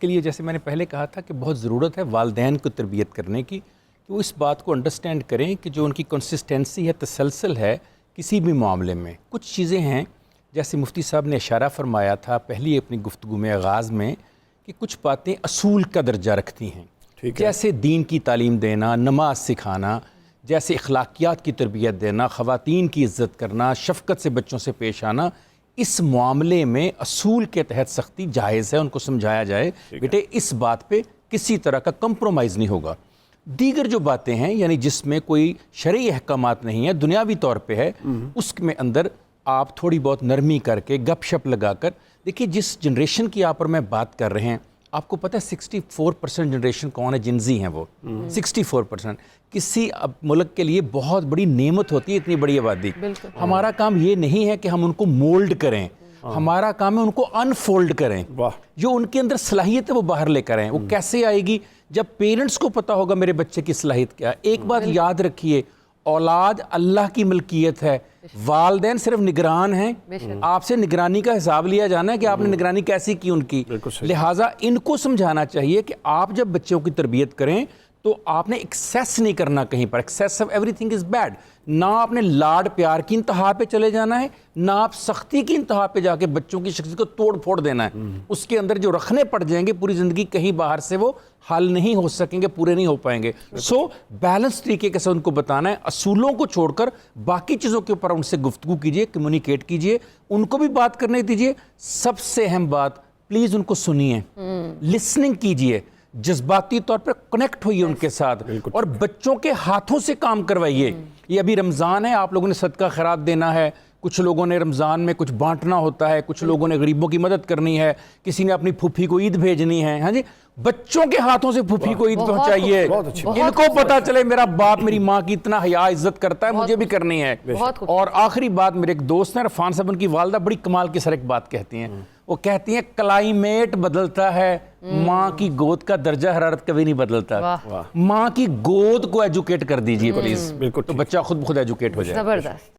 के लिए जैसे मैंने पहले कहा था कि बहुत ज़रूरत है वालिदैन को तरबियत करने की कि वो इस बात को अंडरस्टैंड करें कि जो उनकी कंसिस्टेंसी है, तसलसल है किसी भी मामले में। कुछ चीज़ें हैं जैसे मुफ्ती साहब ने इशारा फरमाया था पहली अपनी गुफ्तगू में आगाज़ में कि कुछ बातें असूल का दर्जा रखती हैं, जैसे दीन की तालीम देना, नमाज सिखाना, जैसे अखलाकियात की तरबियत देना, ख़वातीन की इज़्ज़त करना, शफ़क़त से बच्चों से पेश आना। इस मामले में असूल के तहत सख्ती जायज़ है, उनको समझाया जाए बेटे इस बात पे किसी तरह का कंप्रोमाइज़ नहीं होगा। दीगर जो बातें हैं यानी जिसमें कोई शरई अहकामात नहीं है, दुनियावी तौर पे है, उसमें अंदर आप थोड़ी बहुत नरमी करके गपशप लगाकर देखिए। जिस जनरेशन की आप और मैं बात कर रहे हैं, आपको पता है 64% जनरेशन कौन है? जिनजी हैं वो। 64% किसी अब मुल्क के लिए बहुत बड़ी नेमत होती है इतनी बड़ी आबादी। हमारा काम ये नहीं है कि हम उनको मोल्ड करें, हमारा काम है उनको अनफोल्ड करें। जो उनके अंदर सलाहियत है वो बाहर लेकर आएं। वो कैसे आएगी? जब पेरेंट्स को पता होगा मेरे बच्चे की सलाहियत क्या है। एक बात याद रखिए, औलाद अल्लाह की मलकियत है, वालिदैन सिर्फ निगरान हैं। आपसे निगरानी का हिसाब लिया जाना है कि आपने निगरानी कैसी की उनकी। लिहाजा इनको समझाना चाहिए कि आप जब बच्चों की तरबियत करें तो आपने एक्सेस नहीं करना कहीं पर। Excess of everything is bad. ना आपने लाड प्यार की इंतहा पे चले जाना है, ना आप सख्ती की इंतहा पे जाके बच्चों की शख्सियत को तोड़ फोड़ देना है। उसके अंदर जो रखने पड़ जाएंगे पूरी ज़िंदगी, कहीं बाहर से वो हल नहीं हो सकेंगे, पूरे नहीं हो पाएंगे। सो बैलेंस तरीके के साथ उनको बताना है, असूलों को छोड़कर बाकी चीज़ों के ऊपर उनसे गुफ्तगू कीजिए, कम्युनिकेट कीजिए, उनको भी बात करने दीजिए। सबसे अहम बात, प्लीज़ उनको सुनिए, लिसनिंग कीजिए, जज्बाती तौर पर कनेक्ट होइए उनके साथ और बच्चों के हाथों से काम करवाइए। ये अभी रमज़ान है, आप लोगों ने सदका खैरात देना है, कुछ लोगों ने रमज़ान में कुछ बांटना होता है, कुछ लोगों ने गरीबों की मदद करनी है, किसी ने अपनी फूफी को ईद भेजनी है। हाँ जी, बच्चों के हाथों से फूफी को ईद पहुंचाइए। इनको पता चले मेरा बाप मेरी माँ की इतना हया इज्जत करता है, मुझे भी करनी है। और आखिरी बात, मेरे एक दोस्त हैं इरफान साहब, उनकी वालदा बड़ी कमाल की सर एक बात कहती हैं। वो कहती हैं क्लाइमेट बदलता है, माँ की गोद का दर्जा हरारत कभी नहीं बदलता। माँ की गोद को एजुकेट कर दीजिए प्लीज, तो बच्चा खुद एजुकेट हो जाए। जबरदस्त।